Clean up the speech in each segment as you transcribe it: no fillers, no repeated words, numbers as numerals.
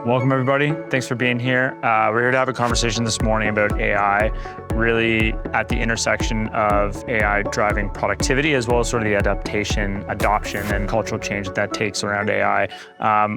Welcome, everybody. Thanks for being here. We're here to have a conversation this morning about AI, really at the intersection of AI driving productivity, as well as sort of the adoption, and cultural change that takes around AI.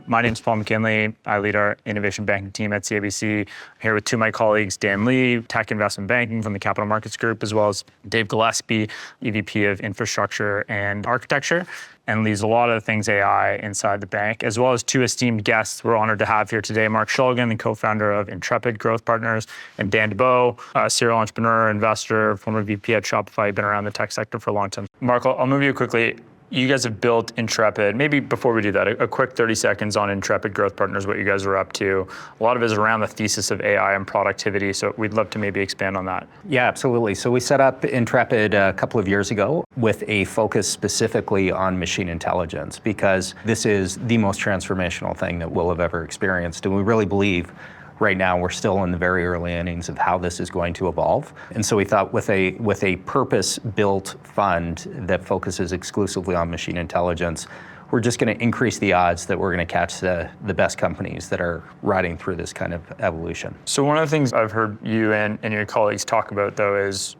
My name is Paul McKinley. I lead our innovation banking team at CIBC. I'm here with two of my colleagues, Dan Lee, Tech Investment Banking from the Capital Markets Group, as well as Dave Gillespie, EVP of Infrastructure and Architecture, and leads a lot of the things AI inside the bank, as well as two esteemed guests we're honored to have here today, Mark Shulgin, the co-founder of Intrepid Growth Partners, and Dan DeBow, a serial entrepreneur, investor, former VP at Shopify, been around the tech sector for a long time. Mark, I'll move you quickly. You guys have built Intrepid. Maybe before we do that, a quick 30 seconds on Intrepid Growth Partners, what you guys are up to. A lot of it is around the thesis of AI and productivity, so we'd love to maybe expand on that. Yeah, absolutely. So we set up Intrepid a couple of years ago with a focus specifically on machine intelligence, because this is the most transformational thing that we'll have ever experienced. And we really believe right now we're still in the very early innings of how this is going to evolve. And so we thought with a purpose-built fund that focuses exclusively on machine intelligence, we're just going to increase the odds that we're going to catch the best companies that are riding through this kind of evolution. So one of the things I've heard you and your colleagues talk about, though, is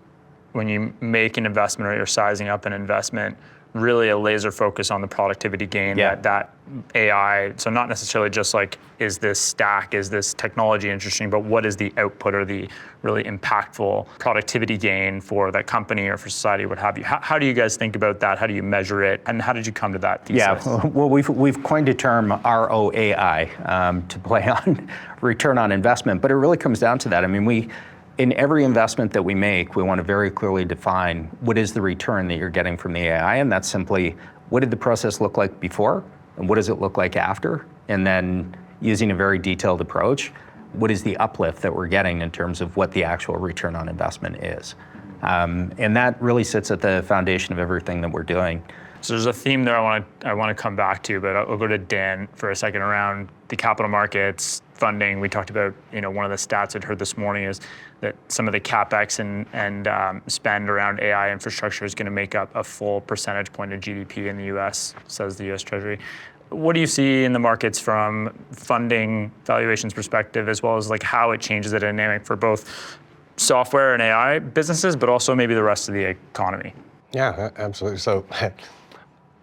when you make an investment or you're sizing up an investment, really a laser focus on the productivity gain that AI, so not necessarily just like, is this stack, is this technology interesting, but what is the output or the really impactful productivity gain for that company or for society, what have you? How do you guys think about that? How do you measure it? And how did you come to that thesis? Yeah, well, we've coined a term, ROAI, to play on return on investment, but it really comes down to that. I mean, in every investment that we make, we want to very clearly define what is the return that you're getting from the AI, and that's simply what did the process look like before, and what does it look like after? And then using a very detailed approach, what is the uplift that we're getting in terms of what the actual return on investment is? And that really sits at the foundation of everything that we're doing. So there's a theme there I want to come back to, but I'll go to Dan for a second around the capital markets, funding. We talked about, one of the stats I'd heard this morning is that some of the CapEx and spend around AI infrastructure is going to make up a full percentage point of GDP in the US, says the US Treasury. What do you see in the markets from funding valuations perspective, as well as like how it changes the dynamic for both software and AI businesses, but also maybe the rest of the economy? Yeah, absolutely. So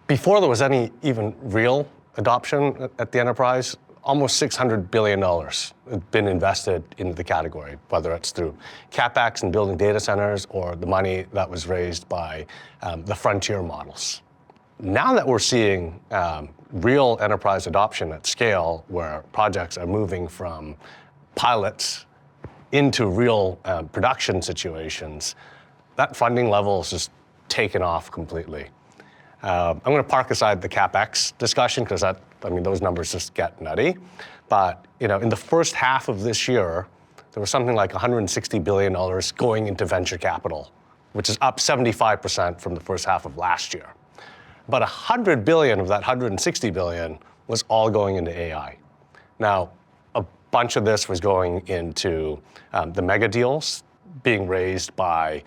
before there was any even real adoption at the enterprise, almost $600 billion had been invested into the category, whether it's through CapEx and building data centers or the money that was raised by the frontier models. Now that we're seeing real enterprise adoption at scale, where projects are moving from pilots into real production situations, that funding level is just taken off completely. I'm going to park aside the CapEx discussion because those numbers just get nutty. But in the first half of this year, there was something like $160 billion going into venture capital, which is up 75% from the first half of last year. But $100 billion of that $160 billion was all going into AI. Now, a bunch of this was going into the mega deals being raised by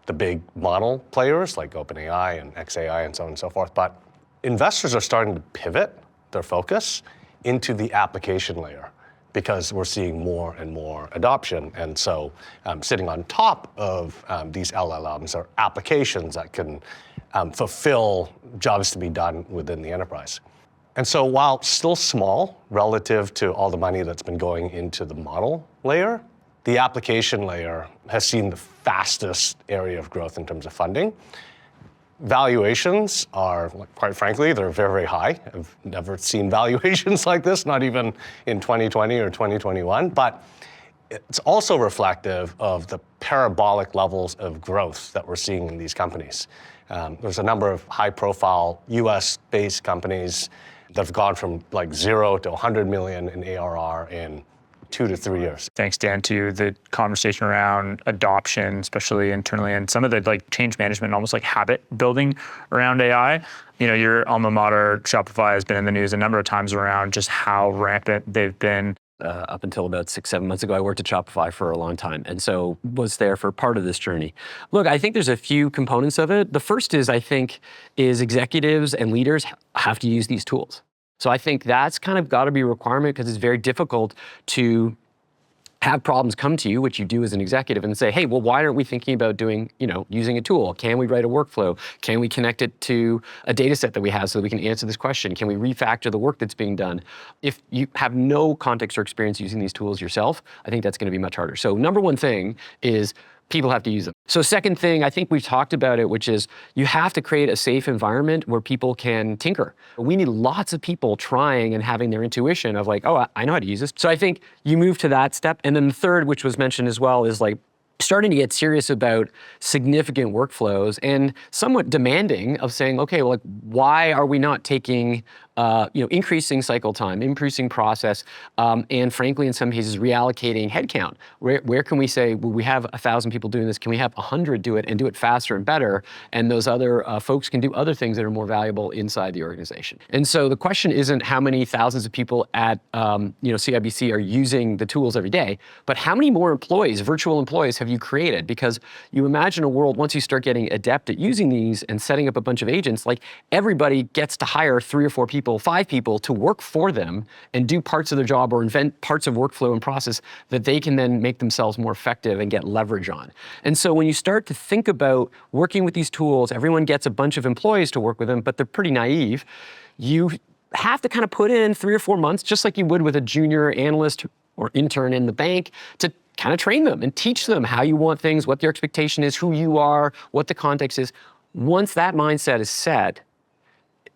the big model players like OpenAI and xAI and so on and so forth. But investors are starting to pivot their focus into the application layer because we're seeing more and more adoption. And so sitting on top of these LLMs are applications that can fulfill jobs to be done within the enterprise. And so while still small relative to all the money that's been going into the model layer, the application layer has seen the fastest area of growth in terms of funding. Valuations are, quite frankly, they're very, very high. I've never seen valuations like this, not even in 2020 or 2021. But it's also reflective of the parabolic levels of growth that we're seeing in these companies. There's a number of high-profile US-based companies that have gone from like 0 to 100 million in ARR in 2 to 3 years. Thanks, Dan, to the conversation around adoption, especially internally, and some of the change management, almost like habit building around AI. Your alma mater, Shopify, has been in the news a number of times around just how rampant they've been. Up until about 6-7 months ago, I worked at Shopify for a long time, and so was there for part of this journey. Look, I think there's a few components of it. The first is, executives and leaders have to use these tools. So I think that's kind of got to be a requirement because it's very difficult to have problems come to you, which you do as an executive, and say, hey, well, why aren't we thinking about doing, using a tool? Can we write a workflow? Can we connect it to a data set that we have so that we can answer this question? Can we refactor the work that's being done? If you have no context or experience using these tools yourself, I think that's going to be much harder. So number one thing is people have to use them. So second thing, I think we've talked about it, which is you have to create a safe environment where people can tinker. We need lots of people trying and having their intuition of like, oh, I know how to use this. So I think you move to that step. And then the third, which was mentioned as well, is like starting to get serious about significant workflows and somewhat demanding of saying, okay, well, like, why are we not taking, increasing cycle time, increasing process, and frankly, in some cases, reallocating headcount? Where can we say, well, we have 1,000 people doing this, can we have 100 do it and do it faster and better? And those other folks can do other things that are more valuable inside the organization. And so the question isn't how many thousands of people at CIBC are using the tools every day, but how many more employees, virtual employees, have you created? Because you imagine a world, once you start getting adept at using these and setting up a bunch of agents, like everybody gets to hire 3 or 4 people, 5 people to work for them and do parts of their job or invent parts of workflow and process that they can then make themselves more effective and get leverage on. And so when you start to think about working with these tools, everyone gets a bunch of employees to work with them, but they're pretty naive. You have to kind of put in 3 or 4 months, just like you would with a junior analyst or intern in the bank, to kind of train them and teach them how you want things, what their expectation is, who you are, what the context is. Once that mindset is set,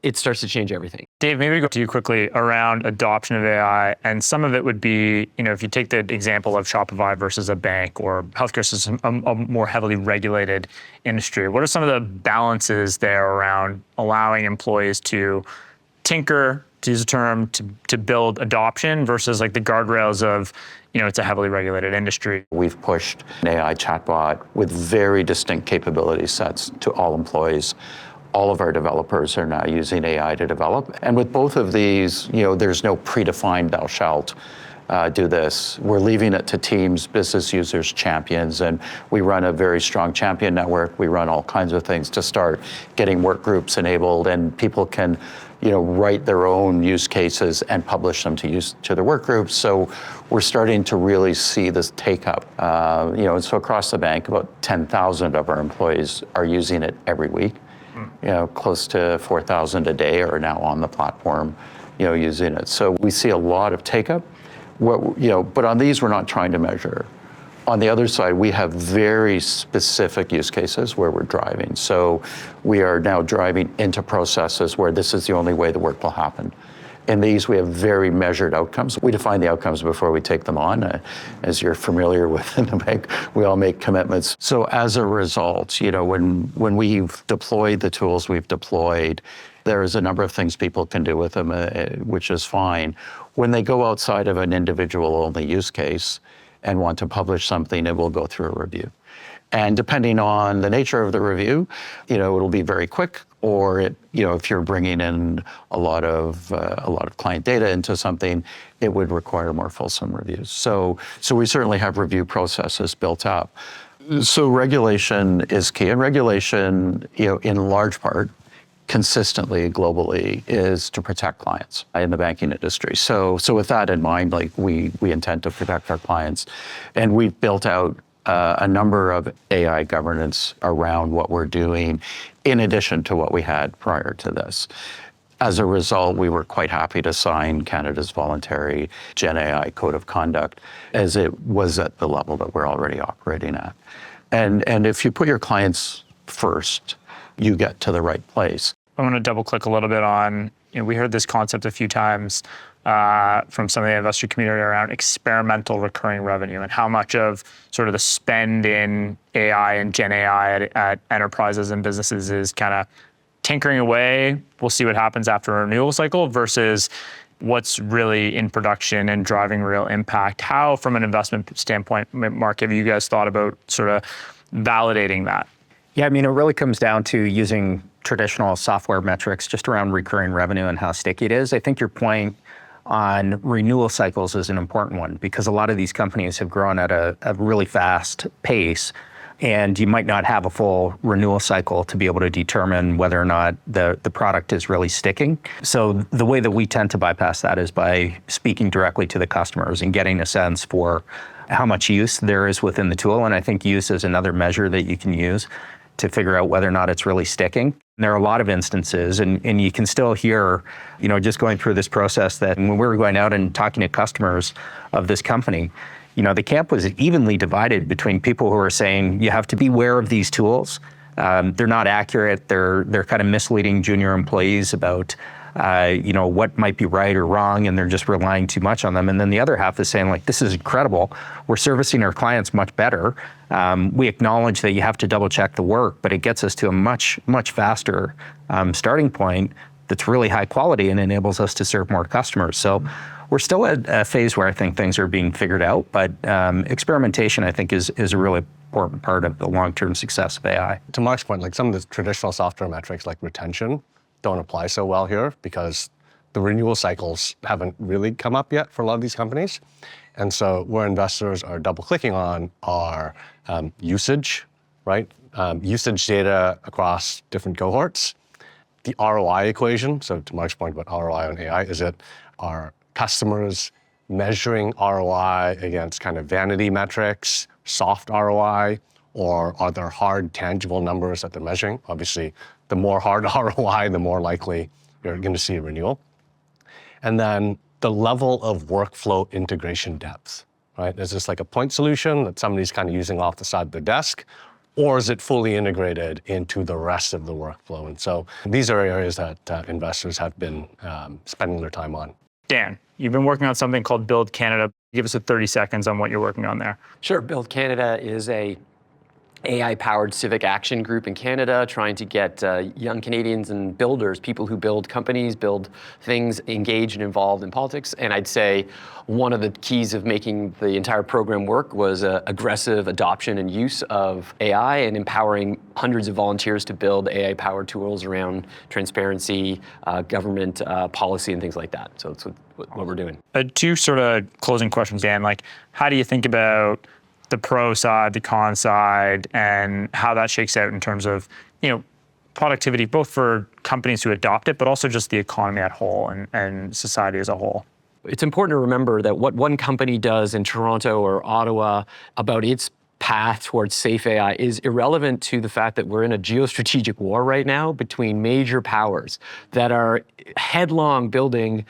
it starts to change everything. Dave, maybe go to you quickly around adoption of AI, and some of it would be, if you take the example of Shopify versus a bank or healthcare system, a more heavily regulated industry. What are some of the balances there around allowing employees to tinker, to use a term, to build adoption versus like the guardrails of, it's a heavily regulated industry? We've pushed an AI chatbot with very distinct capability sets to all employees. All of our developers are now using AI to develop. And with both of these, there's no predefined thou shalt do this. We're leaving it to teams, business users, champions, and we run a very strong champion network. We run all kinds of things to start getting work groups enabled, and people can write their own use cases and publish them to their work groups. So we're starting to really see this take up. And so across the bank, about 10,000 of our employees are using it every week. Close to 4,000 a day are now on the platform, using it. So we see a lot of take up. But on these, we're not trying to measure. On the other side, we have very specific use cases where we're driving. So we are now driving into processes where this is the only way the work will happen. In these, we have very measured outcomes. We define the outcomes before we take them on. As you're familiar with in the bank, we all make commitments. So as a result, when we've deployed the tools we've deployed, there is a number of things people can do with them, which is fine. When they go outside of an individual-only use case and want to publish something, it will go through a review. And depending on the nature of the review, it'll be very quick, or if you're bringing in a lot of client data into something, it would require more fulsome reviews. So we certainly have review processes built up. So regulation is key, and regulation, in large part, consistently globally, is to protect clients in the banking industry. So with that in mind, we intend to protect our clients, and we've built out a number of AI governance around what we're doing, in addition to what we had prior to this. As a result, we were quite happy to sign Canada's voluntary Gen AI Code of Conduct, as it was at the level that we're already operating at. And if you put your clients first, you get to the right place. I want to double click a little bit on, we heard this concept a few times from some of the investor community around experimental recurring revenue and how much of sort of the spend in AI and Gen AI at enterprises and businesses is kind of tinkering away. We'll see what happens after a renewal cycle versus what's really in production and driving real impact. How, from an investment standpoint, Mark, have you guys thought about sort of validating that? Yeah, it really comes down to using traditional software metrics just around recurring revenue and how sticky it is. I think your point on renewal cycles is an important one because a lot of these companies have grown at a really fast pace. and you might not have a full renewal cycle to be able to determine whether or not the product is really sticking. So the way that we tend to bypass that is by speaking directly to the customers and getting a sense for how much use there is within the tool. And I think use is another measure that you can use to figure out whether or not it's really sticking. And there are a lot of instances, and you can still hear, just going through this process, that when we were going out and talking to customers of this company, the camp was evenly divided between people who are saying, you have to be aware of these tools. They're not accurate. They're kind of misleading junior employees about what might be right or wrong, and they're just relying too much on them. And then the other half is saying, like, this is incredible. We're servicing our clients much better. We acknowledge that you have to double check the work, but it gets us to a much, much faster starting point that's really high quality and enables us to serve more customers. So we're still at a phase where I think things are being figured out, but experimentation, I think, is a really important part of the long-term success of AI. To Mark's point, like some of the traditional software metrics like retention don't apply so well here because the renewal cycles haven't really come up yet for a lot of these companies. And so where investors are double clicking on are usage, right? Usage data across different cohorts. The ROI equation, so to Mark's point about ROI on AI, are customers measuring ROI against kind of vanity metrics, soft ROI, or are there hard, tangible numbers that they're measuring? Obviously, the more hard ROI, the more likely you're going to see a renewal. And then the level of workflow integration depth, right? Is this like a point solution that somebody's kind of using off the side of their desk, or is it fully integrated into the rest of the workflow? And so these are areas that investors have been spending their time on. Dan, you've been working on something called Build Canada. Give us 30 seconds on what you're working on there. Sure. Build Canada is a AI-powered civic action group in Canada trying to get young Canadians and builders, people who build companies, build things, engaged and involved in politics. And I'd say one of the keys of making the entire program work was aggressive adoption and use of AI and empowering hundreds of volunteers to build AI-powered tools around transparency, government policy, and things like that. So that's what we're doing. Two sort of closing questions, Dan. Like, how do you think about the pro side, the con side, and how that shakes out in terms of, productivity, both for companies who adopt it, but also just the economy at whole and society as a whole? It's important to remember that what one company does in Toronto or Ottawa about its path towards safe AI is irrelevant to the fact that we're in a geostrategic war right now between major powers that are headlong building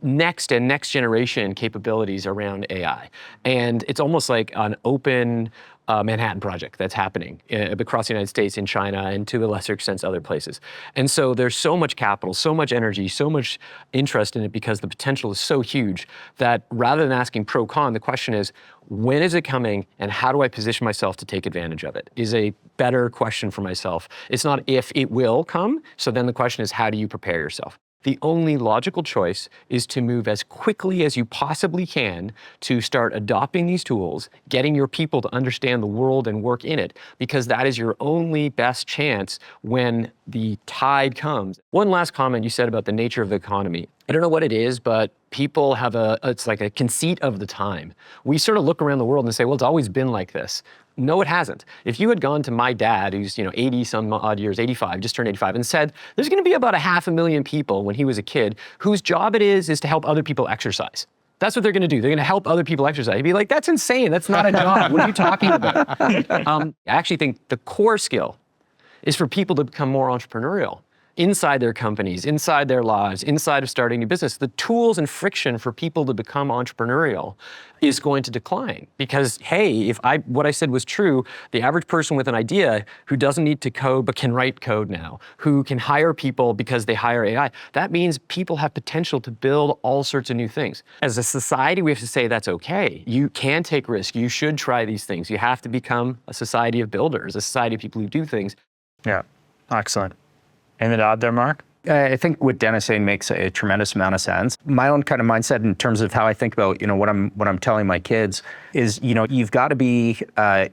next generation capabilities around AI. And it's almost like an open Manhattan Project that's happening across the United States, in China, and to a lesser extent other places. And so there's so much capital, so much energy, so much interest in it because the potential is so huge that rather than asking pro-con, the question is, when is it coming and how do I position myself to take advantage of it? Is a better question for myself. It's not if it will come, so then the question is, how do you prepare yourself? The only logical choice is to move as quickly as you possibly can to start adopting these tools, getting your people to understand the world and work in it, because that is your only best chance when the tide comes. One last comment you said about the nature of the economy. I don't know what it is, but people have it's like a conceit of the time. We sort of look around the world and say, well, it's always been like this. No, it hasn't. If you had gone to my dad, who's 80 some odd years, 85, just turned 85, and said, there's gonna be about 500,000 people when he was a kid whose job it is to help other people exercise. That's what they're gonna do. They're gonna help other people exercise. He'd be like, that's insane, that's not a job. What are you talking about? I actually think the core skill is for people to become more entrepreneurial inside their companies, inside their lives, inside of starting a new business. The tools and friction for people to become entrepreneurial is going to decline because, hey, if what I said was true, the average person with an idea who doesn't need to code but can write code now, who can hire people because they hire AI, that means people have potential to build all sorts of new things. As a society, we have to say that's okay. You can take risks. You should try these things. You have to become a society of builders, a society of people who do things. Yeah, excellent. Anything to add there, Mark? I think what Dennis is saying makes a tremendous amount of sense. My own kind of mindset in terms of how I think about, what I'm telling my kids is, you've got to be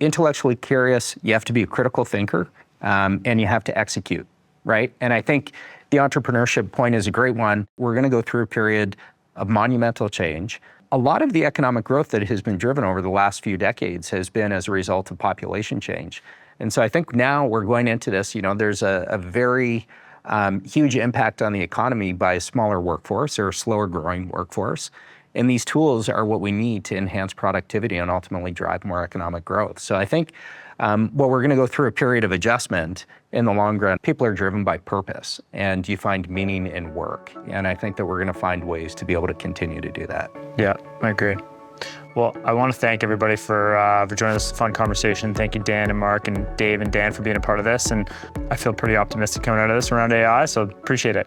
intellectually curious, you have to be a critical thinker, and you have to execute, right? And I think the entrepreneurship point is a great one. We're going to go through a period of monumental change. a lot of the economic growth that has been driven over the last few decades has been as a result of population change. And so I think now we're going into this, there's a very huge impact on the economy by a smaller workforce or a slower growing workforce. And these tools are what we need to enhance productivity and ultimately drive more economic growth. So I think we're going to go through a period of adjustment in the long run. People are driven by purpose, and you find meaning in work. And I think that we're going to find ways to be able to continue to do that. Yeah, I agree. Well, I want to thank everybody for joining this fun conversation. Thank you, Dan and Mark and Dave and Dan for being a part of this. And I feel pretty optimistic coming out of this around AI, so appreciate it.